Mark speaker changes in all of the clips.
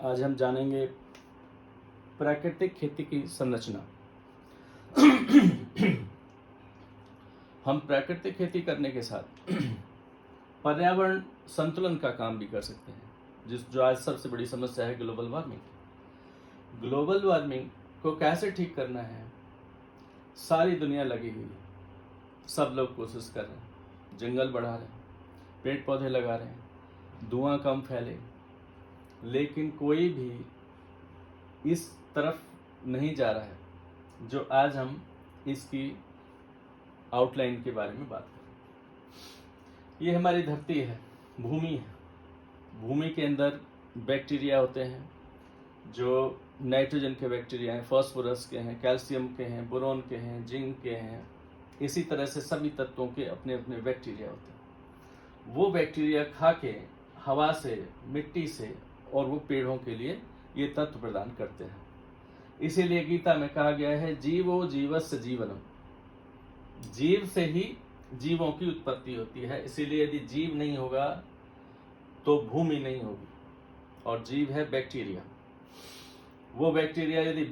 Speaker 1: आज हम जानेंगे प्राकृतिक खेती की संरचना। हम प्राकृतिक खेती करने के साथ पर्यावरण संतुलन का काम भी कर सकते हैं, जो आज सबसे बड़ी समस्या है ग्लोबल वार्मिंग। ग्लोबल वार्मिंग को कैसे ठीक करना है, सारी दुनिया लगी हुई है। सब लोग कोशिश कर रहे हैं, जंगल बढ़ा रहे हैं, पेड़ पौधे लगा रहे हैं, धुआं कम फैले, लेकिन कोई भी इस तरफ नहीं जा रहा है जो आज हम इसकी आउटलाइन के बारे में बात करें। ये हमारी धरती है, भूमि है। भूमि के अंदर बैक्टीरिया होते हैं जो नाइट्रोजन के बैक्टीरिया हैं, फास्फोरस के हैं, कैल्शियम के हैं, बोरॉन के हैं, जिंक के हैं। इसी तरह से सभी तत्वों के अपने अपने बैक्टीरिया होते हैं। वो बैक्टीरिया खा के हवा से, मिट्टी से और वो पेड़ों के लिए ये तत्व प्रदान करते हैं। इसीलिए गीता में कहा गया है, जीवो जीवस्य जीवनम। जीव से ही जीवों की उत्पत्ति होती है। इसीलिए यदि जीव नहीं होगा तो भूमि नहीं होगी, और जीव है बैक्टीरिया। वो बैक्टीरिया यदि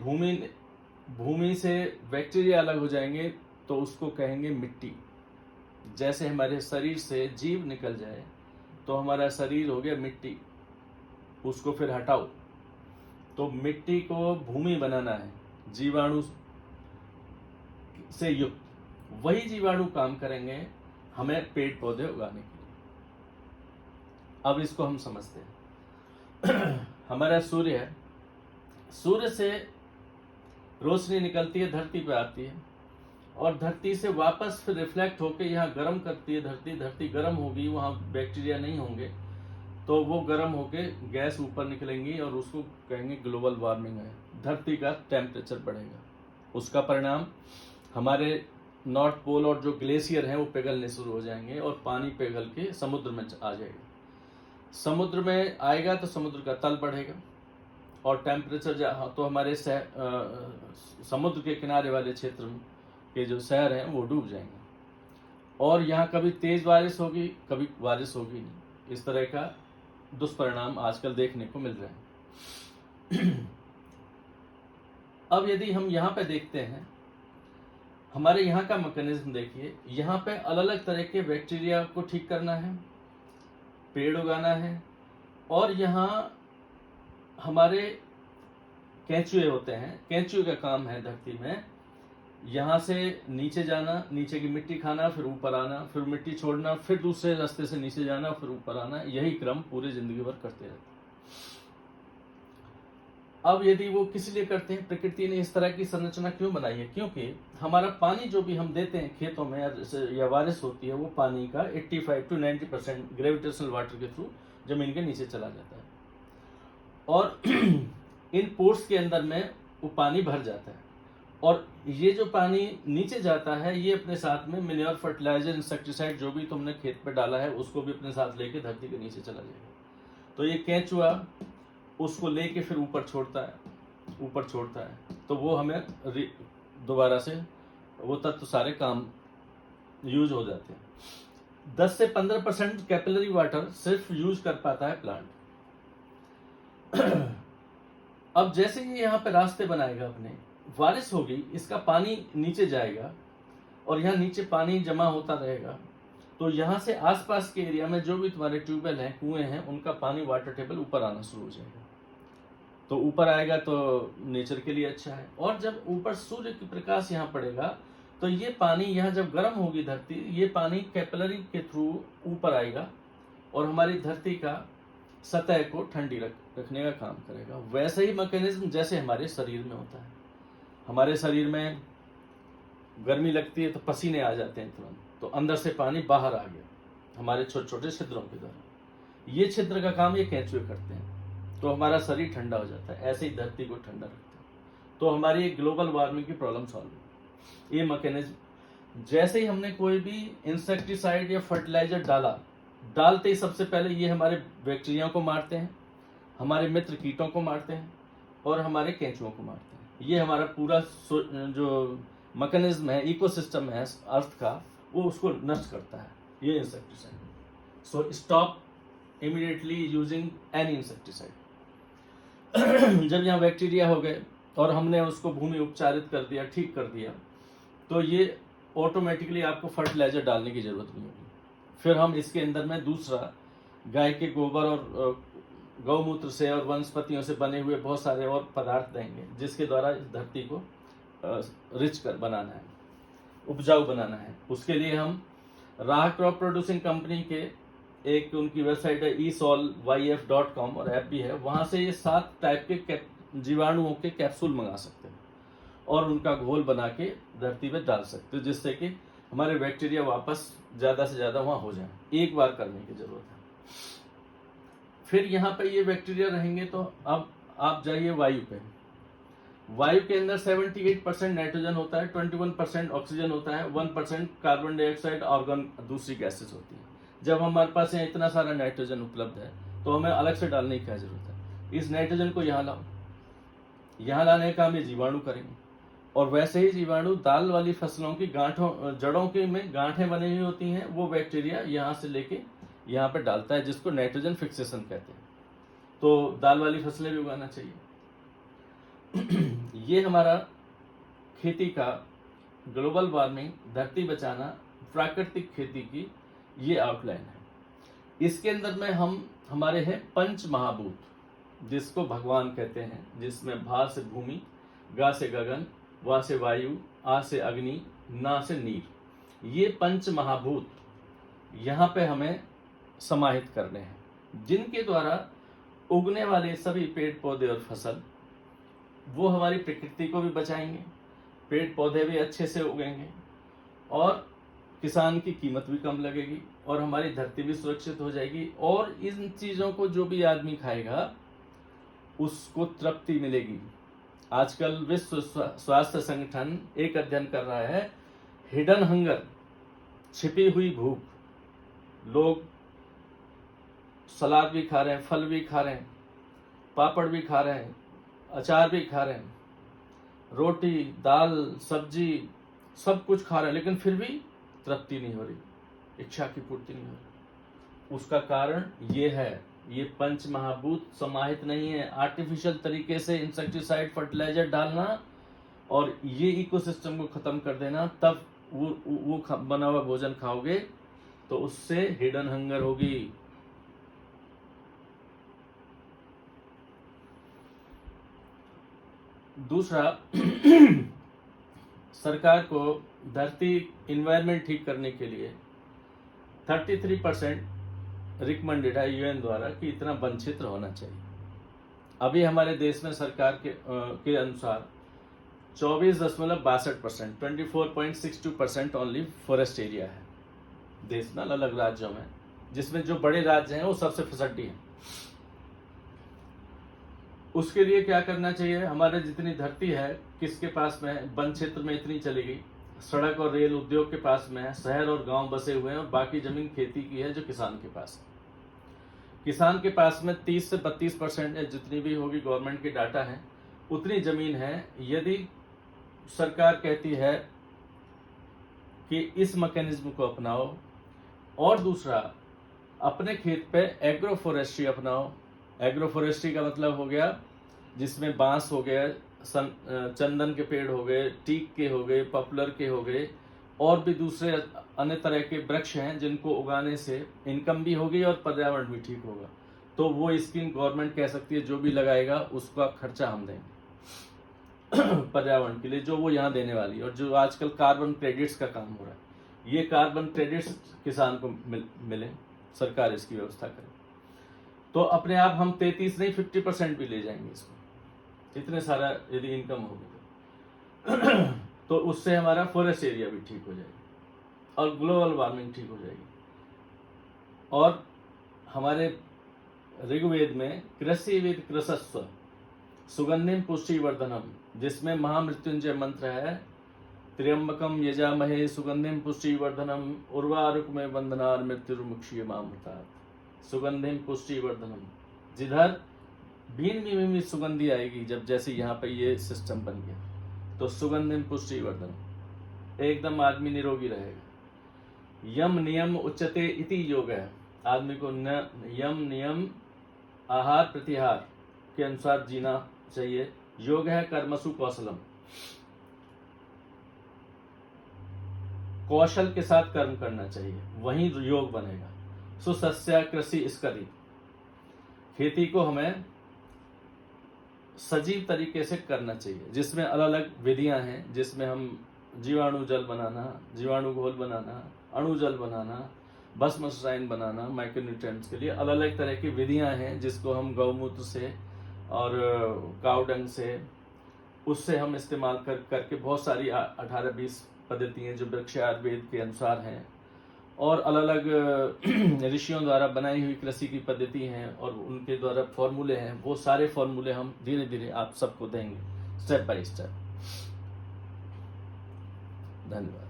Speaker 1: भूमि से बैक्टीरिया अलग हो जाएंगे तो उसको कहेंगे मिट्टी। जैसे हमारे शरीर से जीव निकल जाए तो हमारा शरीर हो गया मिट्टी, उसको फिर हटाओ। तो मिट्टी को भूमि बनाना है, जीवाणु से युक्त। वही जीवाणु काम करेंगे हमें पेड़ पौधे उगाने के लिए। अब इसको हम समझते हैं। हमारा सूर्य है, सूर्य से रोशनी निकलती है, धरती पे आती है, और धरती से वापस फिर रिफ्लेक्ट होकर यहाँ गर्म करती है धरती। धरती गर्म होगी, वहाँ बैक्टीरिया नहीं होंगे, तो वो गर्म होके गैस ऊपर निकलेंगी और उसको कहेंगे ग्लोबल वार्मिंग है। धरती का टेम्परेचर बढ़ेगा। उसका परिणाम हमारे नॉर्थ पोल और जो ग्लेशियर हैं वो पिघलने शुरू हो जाएंगे और पानी पिघल के समुद्र में आ जाएगा। समुद्र में आएगा तो समुद्र का तल बढ़ेगा और टेम्परेचर तो हमारे समुद्र के किनारे वाले क्षेत्र के जो शहर हैं वो डूब जाएंगे, और यहाँ कभी तेज बारिश होगी, कभी बारिश होगी नहीं। इस तरह का दुष्परिणाम आजकल देखने को मिल रहे हैं। अब यदि हम यहाँ पे देखते हैं, हमारे यहाँ का मैकेनिज्म देखिए। यहाँ पे अलग अलग तरह के बैक्टीरिया को ठीक करना है, पेड़ उगाना है, और यहाँ हमारे केंचुए होते हैं। केंचुए का काम है धरती में यहाँ से नीचे जाना, नीचे की मिट्टी खाना, फिर ऊपर आना, फिर मिट्टी छोड़ना, फिर दूसरे रास्ते से नीचे जाना, फिर ऊपर आना। यही क्रम पूरे जिंदगी भर करते रहते हैं। अब यदि वो किस लिए करते हैं, प्रकृति ने इस तरह की संरचना क्यों बनाई है? क्योंकि हमारा पानी जो भी हम देते हैं खेतों में या बारिश होती है, वो पानी का 85 to 90% ग्रेविटेशनल वाटर के थ्रू जमीन के नीचे चला जाता है, और इन पोर्स के अंदर में वो पानी भर जाता है। और ये जो पानी नीचे जाता है, ये अपने साथ में मिनरल फर्टिलाइजर, इंसेक्टिसाइड जो भी तुमने खेत पे डाला है उसको भी अपने साथ लेके धरती के नीचे चला जाएगा। तो ये केंचुआ उसको लेके फिर ऊपर छोड़ता है, तो वो हमें दोबारा से वो तत्व सारे काम यूज हो जाते हैं। 10 से 15% कैपिलरी वाटर सिर्फ यूज कर पाता है प्लांट। अब जैसे ये यहाँ पे रास्ते बनाएगा, अपने बारिश होगी, इसका पानी नीचे जाएगा और यहाँ नीचे पानी जमा होता रहेगा, तो यहाँ से आसपास के एरिया में जो भी तुम्हारे ट्यूबवेल हैं, कुएं हैं, उनका पानी, वाटर टेबल ऊपर आना शुरू हो जाएगा। तो ऊपर आएगा तो नेचर के लिए अच्छा है। और जब ऊपर सूर्य की प्रकाश यहाँ पड़ेगा तो ये पानी, यहाँ जब गर्म होगी धरती, ये पानी कैपिलरी के थ्रू ऊपर आएगा और हमारी धरती का सतह को ठंडी रखने का काम करेगा। वैसे ही मैकेनिज्म जैसे हमारे शरीर में होता है। हमारे शरीर में गर्मी लगती है तो पसीने आ जाते हैं तुरंत, तो अंदर से पानी बाहर आ गया हमारे छोटे छोटे छिद्रों के द्वारा। ये छिद्र का काम ये केंचुए करते हैं, तो हमारा शरीर ठंडा हो जाता है। ऐसे ही धरती को ठंडा रखते हैं, तो हमारी ग्लोबल वार्मिंग की प्रॉब्लम सॉल्व है ये मैकेनिज्म। जैसे ही हमने कोई भी इंसेक्टिसाइड या फर्टिलाइजर डालते ही सबसे पहले ये हमारे बैक्टीरिया को मारते हैं, हमारे मित्र कीटों को मारते हैं, और हमारे केंचुओं को मारते हैं। ये हमारा पूरा जो मैकेनिज्म है, इकोसिस्टम है अर्थ का, वो उसको नष्ट करता है ये insecticide. So stop immediately using any insecticide. जब यहाँ बैक्टीरिया हो गए और हमने उसको भूमि उपचारित कर दिया, ठीक कर दिया, तो ये ऑटोमेटिकली आपको फर्टिलाइजर डालने की जरूरत नहीं होगी। फिर हम इसके अंदर में दूसरा गाय के गोबर और गौमूत्र से और वनस्पतियों से बने हुए बहुत सारे और पदार्थ देंगे, जिसके द्वारा इस धरती को रिच कर बनाना है, उपजाऊ बनाना है। उसके लिए हम राह क्रॉप प्रोड्यूसिंग कंपनी के एक उनकी वेबसाइट है esolyf.com और ऐप भी है, वहां से ये 7 टाइप के जीवाणुओं के कैप्सूल मंगा सकते हैं और उनका घोल बना के धरती पे डाल सकते हो, जिससे कि हमारे बैक्टीरिया वापस ज़्यादा से ज़्यादा वहाँ हो जाए। एक बार करने की ज़रूरत है। फिर यहाँ पे ये बैक्टीरिया रहेंगे, तो अब आप जाइए वायु पे। वायु के अंदर 78% नाइट्रोजन होता है, 21% ऑक्सीजन होता है, 1% कार्बन डाइऑक्साइड ऑर्गन दूसरी गैसेस होती है। जब हमारे पास यहाँ इतना सारा नाइट्रोजन उपलब्ध है तो हमें अलग से डालने की क्या जरूरत है। इस नाइट्रोजन को यहाँ लाओ, यहाँ लाने का काम ये जीवाणु करेंगे। और वैसे ही जीवाणु दाल वाली फसलों की गांठों जड़ों की में गांठें बनी हुई होती हैं, वो बैक्टीरिया यहाँ से लेके यहाँ पे डालता है, जिसको नाइट्रोजन फिक्सेशन कहते हैं। तो दाल वाली फसलें भी उगाना चाहिए। ये हमारा खेती का ग्लोबल वार्मिंग, धरती बचाना, प्राकृतिक खेती की ये आउटलाइन है। इसके अंदर में हम हमारे हैं पंच महाभूत, जिसको भगवान कहते हैं, जिसमें भा से भूमि, गा से गगन, वा से वायु, आ से अग्नि, ना से नीर। ये पंच महाभूत यहाँ पे हमें समाहित करने हैं, जिनके द्वारा उगने वाले सभी पेड़ पौधे और फसल वो हमारी प्रकृति को भी बचाएंगे, पेड़ पौधे भी अच्छे से उगेंगे और किसान की कीमत भी कम लगेगी और हमारी धरती भी सुरक्षित हो जाएगी। और इन चीज़ों को जो भी आदमी खाएगा उसको तृप्ति मिलेगी। आजकल विश्व स्वास्थ्य संगठन एक अध्ययन कर रहा है, हिडन हंगर, छिपी हुई भूख। लोग सलाद भी खा रहे हैं, फल भी खा रहे हैं, पापड़ भी खा रहे हैं, अचार भी खा रहे हैं, रोटी दाल सब्जी सब कुछ खा रहे हैं, लेकिन फिर भी तृप्ति नहीं हो रही, इच्छा की पूर्ति नहीं हो रही। उसका कारण ये है, ये पंच महाभूत समाहित नहीं है। आर्टिफिशियल तरीके से इंसेक्टिसाइड फर्टिलाइजर डालना और ये इकोसिस्टम को खत्म कर देना, तब वो बना हुआ भोजन खाओगे तो उससे हिडन हंगर होगी। दूसरा, सरकार को धरती इन्वायरमेंट ठीक करने के लिए 33% रिकमेंडेड है यूएन द्वारा कि इतना वन क्षेत्र होना चाहिए। अभी हमारे देश में सरकार के अनुसार 24.62%, 24.62% ओनली फॉरेस्ट एरिया है देश में, अलग राज्यों में, जिसमें जो बड़े राज्य हैं वो सबसे फिसड्डी हैं। उसके लिए क्या करना चाहिए, हमारे जितनी धरती है किसके पास में है, वन क्षेत्र में इतनी चली गई, सड़क और रेल उद्योग के पास में है, शहर और गांव बसे हुए हैं और बाकी जमीन खेती की है जो किसान के पास है। किसान के पास में 30 से 32% है, जितनी भी होगी, गवर्नमेंट के डाटा है, उतनी जमीन है। यदि सरकार कहती है कि इस मैकेनिज्म को अपनाओ, और दूसरा अपने खेत पे एग्रो फॉरेस्ट्री अपनाओ। एग्रो फॉरेस्ट्री का मतलब हो गया जिसमें बांस हो गया, चंदन के पेड़ हो गए, टीक के हो गए, पॉपुलर के हो गए, और भी दूसरे अन्य तरह के वृक्ष हैं जिनको उगाने से इनकम भी होगी और पर्यावरण भी ठीक होगा। तो वो स्कीम गवर्नमेंट कह सकती है जो भी लगाएगा उसका खर्चा हम देंगे पर्यावरण के लिए, जो वो यहाँ देने वाली है। और जो आजकल कार्बन क्रेडिट्स का काम हो रहा है, ये कार्बन क्रेडिट्स किसान को मिले, सरकार इसकी व्यवस्था करे, तो अपने आप हम 33 नहीं 50% भी ले जाएंगे इसको, इतने सारा यदि इनकम होगी तो उससे हमारा फॉरेस्ट एरिया भी ठीक हो जाएगा और ग्लोबल वार्मिंग ठीक हो जाएगी। और हमारे ऋग्वेद में कृषिविद कृषस्व सुगंधिम पुष्टिवर्धनम, जिसमें महामृत्युंजय मंत्र है, त्र्यंबकम यजामहे सुगंधिम पुष्टिवर्धनम उर्वारुकमे वंदनार मृत्युर्मुक्षीयमामृतात्। सुगंधिम पुष्टिवर्धनम, जिधर भीन सुगंधी आएगी, जब जैसे यहाँ पे ये सिस्टम बन गया तो सुगंधिम पुष्टिवर्धनम, एकदम आदमी निरोगी रहेगा। यम नियम उच्चते इति योग है, आदमी को यम नियम आहार प्रत्याहार के अनुसार जीना चाहिए। योग है कर्मसु कौशलम, कौशल के साथ कर्म करना चाहिए, वहीं योग बनेगा। सुसस्या कृषि इसकरी, खेती को हमें सजीव तरीके से करना चाहिए, जिसमें अलग अलग विधियां हैं, जिसमें हम जीवाणु जल बनाना, जीवाणु घोल बनाना, अणु जल बनाना, भस्म रसायन बनाना, माइक्रोन्यूट्रिएंट्स के लिए अलग अलग तरह की विधियां हैं, जिसको हम गौमूत्र से और कावडंग से, उससे हम इस्तेमाल करके बहुत सारी 18-20 पद्धतियां जो वृक्ष आयुर्वेद के अनुसार हैं, और अलग अलग ऋषियों द्वारा बनाई हुई कृषि की पद्धति हैं और उनके द्वारा फॉर्मूले हैं। वो सारे फॉर्मूले हम धीरे धीरे आप सबको देंगे, स्टेप बाय स्टेप। धन्यवाद।